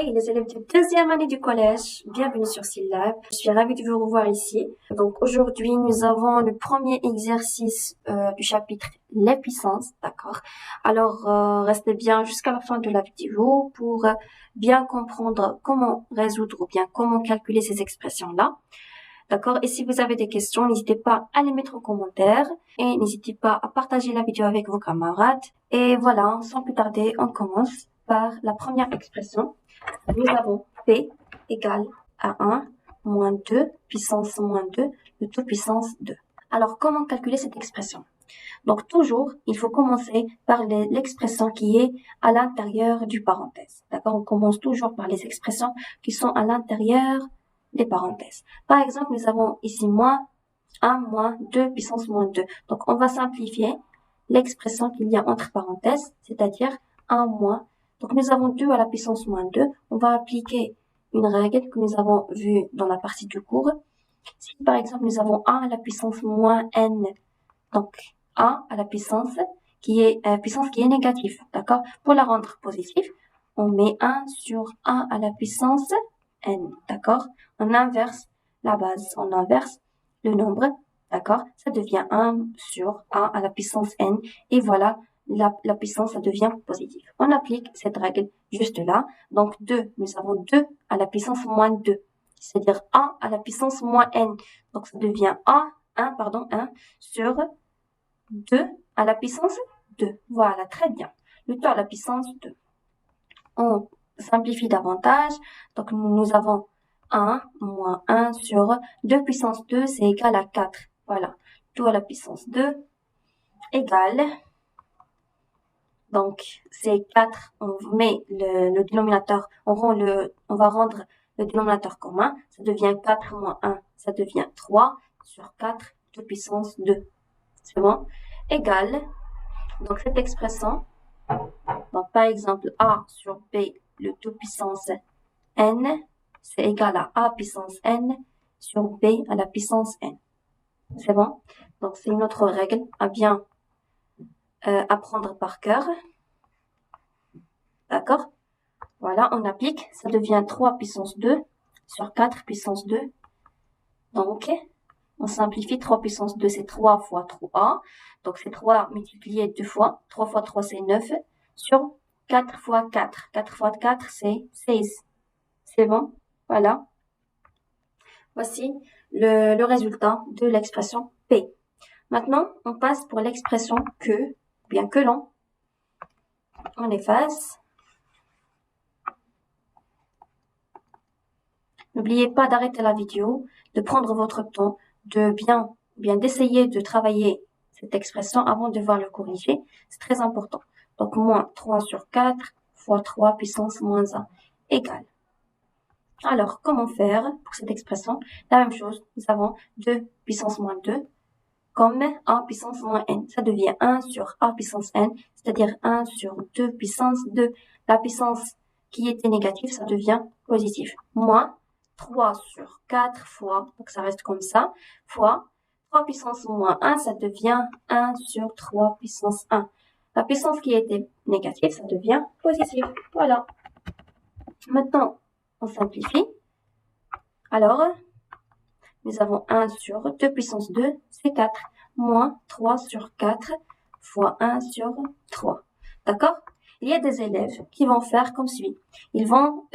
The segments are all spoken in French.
Hey les élèves de deuxième année du collège, bienvenue sur Syllab. Je suis ravie de vous revoir ici. Donc aujourd'hui, nous avons le premier exercice du chapitre les puissances, d'accord? Alors restez bien jusqu'à la fin de la vidéo pour bien comprendre comment résoudre ou bien comment calculer ces expressions-là. D'accord? Et si vous avez des questions, n'hésitez pas à les mettre en commentaire et n'hésitez pas à partager la vidéo avec vos camarades. Et voilà, sans plus tarder, on commence par la première expression. Nous avons P égale à 1 moins 2 puissance moins 2, le tout puissance 2. Alors, comment calculer cette expression? Donc, toujours, il faut commencer par l'expression qui est à l'intérieur du parenthèse. D'accord? On commence toujours par les expressions qui sont à l'intérieur des parenthèses. Par exemple, nous avons ici moins 1 moins 2 puissance moins 2. Donc, on va simplifier l'expression qu'il y a entre parenthèses, c'est-à-dire 1 moins. Donc, nous avons 2 à la puissance moins 2. On va appliquer une règle que nous avons vue dans la partie du cours. Si, par exemple, nous avons 1 à la puissance moins n, donc 1 à la puissance qui est négative, d'accord? Pour la rendre positive, on met 1 sur 1 à la puissance n, d'accord? On inverse la base, on inverse le nombre, d'accord? Ça devient 1 sur 1 à la puissance n, et voilà, la puissance, ça devient positive. On applique cette règle juste là. Donc 2, nous avons 2 à la puissance moins 2, c'est-à-dire 1 à la puissance moins n. Donc ça devient 1 sur 2 à la puissance 2. Voilà, très bien. Le tout à la puissance 2. On simplifie davantage. Donc nous avons 1 moins 1 sur 2 puissance 2, c'est égal à 4. Voilà, tout à la puissance 2 égale, donc c'est 4, on met le dénominateur, on va rendre le dénominateur commun, ça devient 4 moins 1, ça devient 3 sur 4, 2 puissance 2. C'est bon? Égale, donc cette expression, donc par exemple A sur B, le tout puissance n, c'est égal à A puissance n sur B à la puissance n. C'est bon? Donc c'est une autre règle à bien apprendre par cœur. D'accord? Voilà, on applique, ça devient 3 puissance 2 sur 4 puissance 2. Donc, on simplifie, 3 puissance 2, c'est 3 fois 3. Donc, c'est 3 multiplié 2 fois. 3 fois 3, c'est 9. Sur 4 fois 4. 4 fois 4, c'est 16. C'est bon? Voilà. Voici le résultat de l'expression P. Maintenant, on passe pour l'expression que, bien que l'on. On efface. N'oubliez pas d'arrêter la vidéo, de prendre votre temps, de bien d'essayer de travailler cette expression avant de devoir le corriger. C'est très important. Donc, moins 3 sur 4 fois 3 puissance moins 1 égale. Alors, comment faire pour cette expression? La même chose, nous avons 2 puissance moins 2 comme 1 puissance moins n. Ça devient 1 sur a puissance n, c'est-à-dire 1 sur 2 puissance 2. La puissance qui était négative, ça devient positif. Moins 3 sur 4 fois, donc ça reste comme ça, fois 3 puissance moins 1, ça devient 1 sur 3 puissance 1. La puissance qui était négative, ça devient positive. Voilà. Maintenant, on simplifie. Alors, nous avons 1 sur 2 puissance 2, c'est 4. Moins 3 sur 4 fois 1 sur 3. D'accord? Il y a des élèves qui vont faire comme suit. Ils vont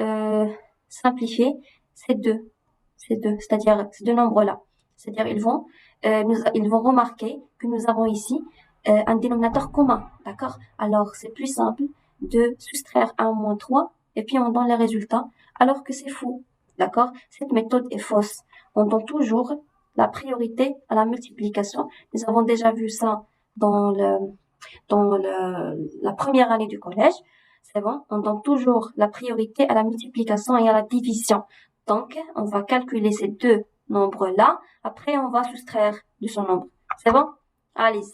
simplifier ces deux, c'est-à-dire ces deux nombres-là. C'est-à-dire ils vont remarquer que nous avons ici un dénominateur commun. D'accord? Alors, c'est plus simple de soustraire 1 moins 3 et puis on donne les résultats alors que c'est faux. D'accord? Cette méthode est fausse. On donne toujours la priorité à la multiplication. Nous avons déjà vu ça dans la première année du collège. C'est bon? On donne toujours la priorité à la multiplication et à la division. Donc, on va calculer ces deux nombres-là. Après, on va soustraire de ce nombre. C'est bon? Allez-y.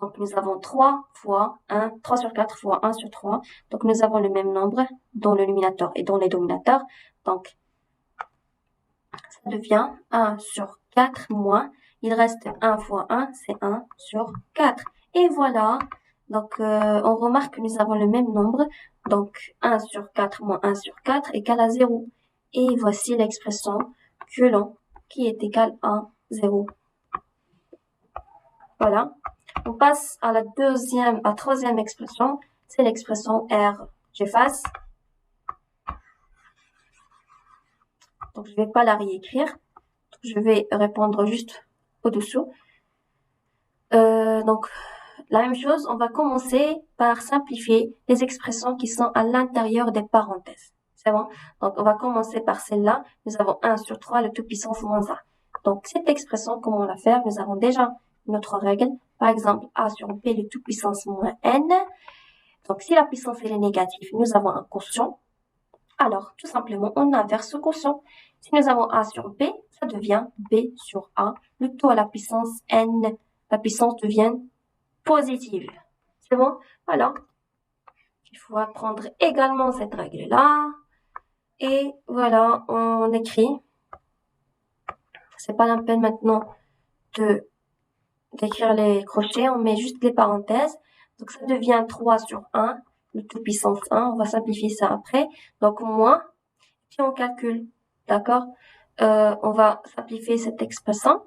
Donc, nous avons 3 fois 1, 3 sur 4 fois 1 sur 3. Donc, nous avons le même nombre dans le numérateur et dans les dominateurs. Donc, ça devient 1 sur 4 moins, il reste 1 fois 1, c'est 1 sur 4. Et voilà, donc on remarque que nous avons le même nombre Donc, 1 sur 4 moins 1 sur 4 égale à 0. Et voici l'expression QLON qui est égale à 0. Voilà. On passe à la troisième expression. C'est l'expression R. J'efface. Donc, je vais pas la réécrire. Je vais répondre juste au-dessous. Donc, la même chose, on va commencer par simplifier les expressions qui sont à l'intérieur des parenthèses. C'est bon? Donc, on va commencer par celle-là. Nous avons 1 sur 3, le tout puissance moins 1. Donc, cette expression, comment la faire? Nous avons déjà notre règle. Par exemple, A sur B, le tout puissance moins N. Donc, si la puissance elle est négative, nous avons un quotient. Alors, tout simplement, on inverse ce quotient. Si nous avons A sur B, ça devient B sur A. Le tout à la puissance N, la puissance devient positive. C'est bon? Voilà. Il faut apprendre également cette règle-là. Et voilà, on écrit. C'est pas la peine maintenant d'écrire les crochets. On met juste les parenthèses. Donc, ça devient 3 sur 1, le tout puissance 1. On va simplifier ça après. Donc, moins, puis on calcule. D'accord? On va simplifier cette expression.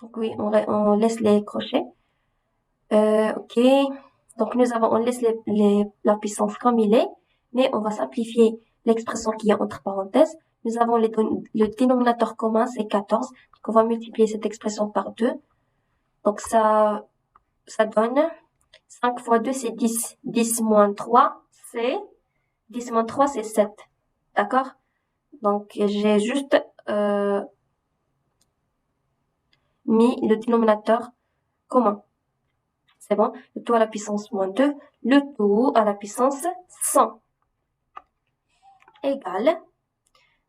Donc, oui, on laisse les crochets. Ok. Donc, on laisse la puissance comme il est, mais on va simplifier l'expression qui est entre parenthèses. Nous avons le dénominateur commun, c'est 14. Donc, on va multiplier cette expression par 2. Donc, ça donne 5 fois 2, c'est 10. 10 moins 3, c'est 10 moins 3, c'est 7. D'accord? Donc, j'ai juste mis le dénominateur commun. C'est bon? Le tout à la puissance moins 2, le tout à la puissance 100 égale,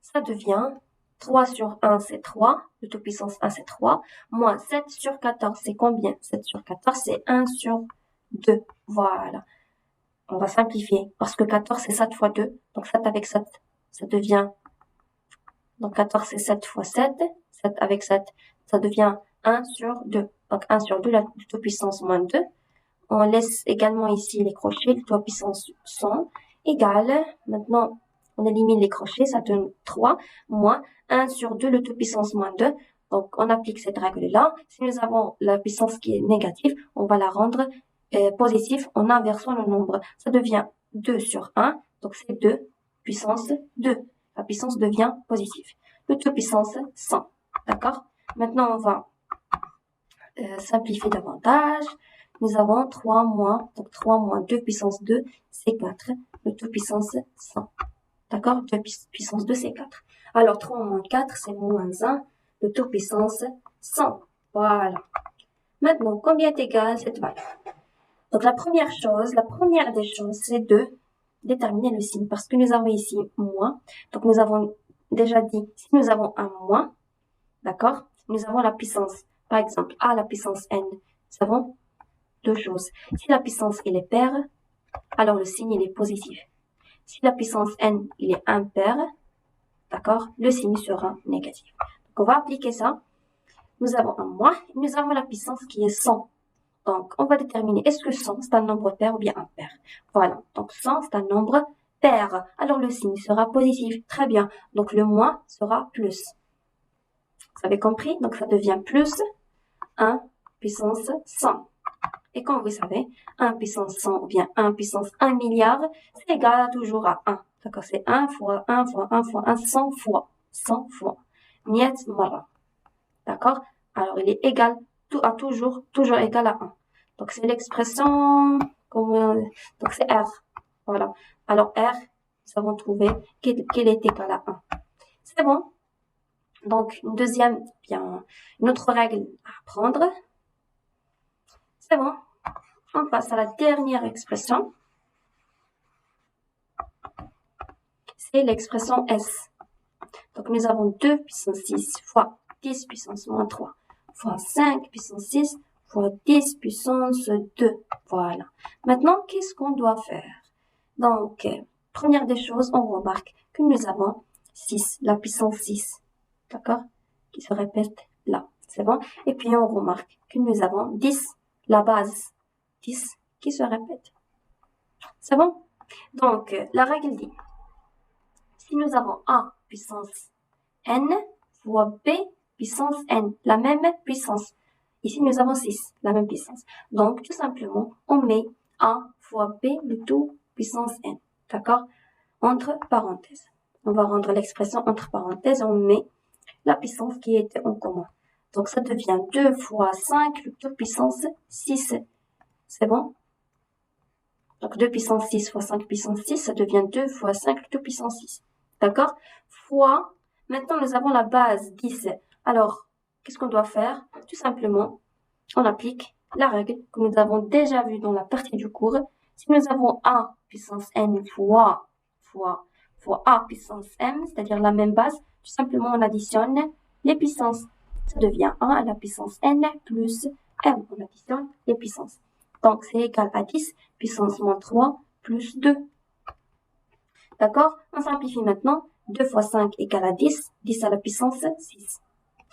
ça devient 3 sur 1, c'est 3. Le tout puissance 1, c'est 3. Moins 7 sur 14, c'est combien? 7 sur 14, c'est 1 sur 2. Voilà. On va simplifier parce que 14, c'est 7 fois 2. Donc 7 avec 7, ça devient... Donc 14, c'est 7 fois 7. 7 avec 7, ça devient 1 sur 2. Donc 1 sur 2, la tout puissance moins 2. On laisse également ici les crochets, le tout puissance 100 égale, maintenant on élimine les crochets, ça donne 3, moins 1 sur 2, le tout puissance moins 2. Donc on applique cette règle-là. Si nous avons la puissance qui est négative, on va la rendre positive en inversant le nombre. Ça devient 2 sur 1, donc c'est 2 puissance 2. La puissance devient positive. Le tout puissance 100. D'accord? Maintenant on va simplifier davantage. Nous avons 3 moins, donc 3 moins 2 puissance 2, c'est 4. Le tout puissance 100. D'accord? 2 puissance 2, c'est 4. Alors, 3 moins 4, c'est moins 1. Le tout puissance 100. Voilà. Maintenant, combien est égal cette valeur? Donc, la première des choses, c'est de déterminer le signe. Parce que nous avons ici moins. Donc, nous avons déjà dit, si nous avons un moins, d'accord? Nous avons la puissance. Par exemple, A la puissance n. Nous avons deux choses. Si la puissance elle est paire, alors le signe il est positif. Si la puissance n il est impair, d'accord, le signe sera négatif. Donc on va appliquer ça. Nous avons un moins, et nous avons la puissance qui est 100. Donc on va déterminer est-ce que 100 c'est un nombre pair ou bien impair. Voilà, donc 100 c'est un nombre pair. Alors le signe sera positif. Très bien. Donc le moins sera plus. Vous avez compris? Donc ça devient plus 1 puissance 100. Et comme vous savez, 1 puissance 100 ou bien 1 puissance 1 milliard, c'est égal toujours à 1. D'accord, c'est 1 fois 1 fois 1 fois 1, 100 fois. 100 fois. Niet mara. D'accord? Alors, il est égal à toujours égal à 1. Donc, c'est l'expression, donc c'est R. Voilà. Alors, R, nous avons trouvé qu'il est égal à 1. C'est bon. Donc, une autre règle à apprendre. C'est bon. On passe à la dernière expression. C'est l'expression S. Donc, nous avons 2 puissance 6 fois 10 puissance moins 3 fois 5 puissance 6 fois 10 puissance 2. Voilà. Maintenant, qu'est-ce qu'on doit faire? Donc, première des choses, on remarque que nous avons 6, la puissance 6. D'accord? Qui se répète là. C'est bon? Et puis, on remarque que nous avons 10, la base 10, qui se répète. C'est bon? Donc, la règle dit, si nous avons A puissance n fois B puissance n, la même puissance. Ici, nous avons 6, la même puissance. Donc, tout simplement, on met A fois B le tout puissance n. D'accord? Entre parenthèses. On va rendre l'expression entre parenthèses, on met la puissance qui était en commun. Donc, ça devient 2 fois 5 le tout puissance 6. C'est bon? Donc, 2 puissance 6 fois 5 puissance 6, ça devient 2 fois 5 le tout puissance 6. D'accord? Fois, maintenant, nous avons la base 10. Alors, qu'est-ce qu'on doit faire? Tout simplement, on applique la règle que nous avons déjà vue dans la partie du cours. Si nous avons A puissance n fois A puissance m, c'est-à-dire la même base, tout simplement, on additionne les puissances. Ça devient 1 à la puissance n plus m. On additionne les puissances. Donc, c'est égal à 10 puissance moins 3 plus 2. D'accord? On simplifie maintenant. 2 fois 5 égale à 10. 10 à la puissance 6.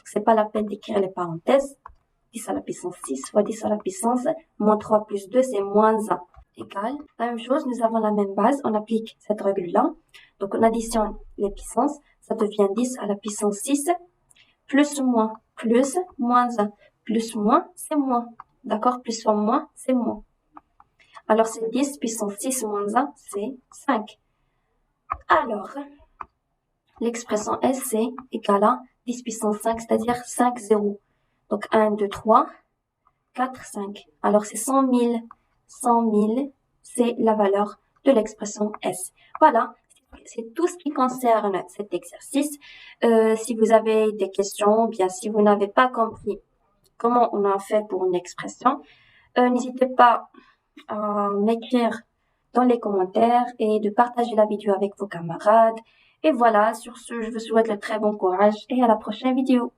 C'est pas la peine d'écrire les parenthèses. 10 à la puissance 6 fois 10 à la puissance moins 3 plus 2, c'est moins 1. Égale. La même chose, nous avons la même base. On applique cette règle-là. Donc, on additionne les puissances. Ça devient 10 à la puissance 6 plus moins moins 1. Plus moins, c'est moins. D'accord? Plus fois moins, c'est moins. Alors, c'est 10 puissance 6 moins 1, c'est 5. Alors, l'expression S, c'est égal à 10 puissance 5, c'est-à-dire 5 zéros. Donc, 1, 2, 3, 4, 5. Alors, c'est 100 000. 100 000, c'est la valeur de l'expression S. Voilà, c'est tout ce qui concerne cet exercice. Si vous avez des questions, bien si vous n'avez pas compris comment on a fait pour une expression, n'hésitez pas à m'écrire dans les commentaires et de partager la vidéo avec vos camarades. Et voilà, sur ce, je vous souhaite le très bon courage et à la prochaine vidéo.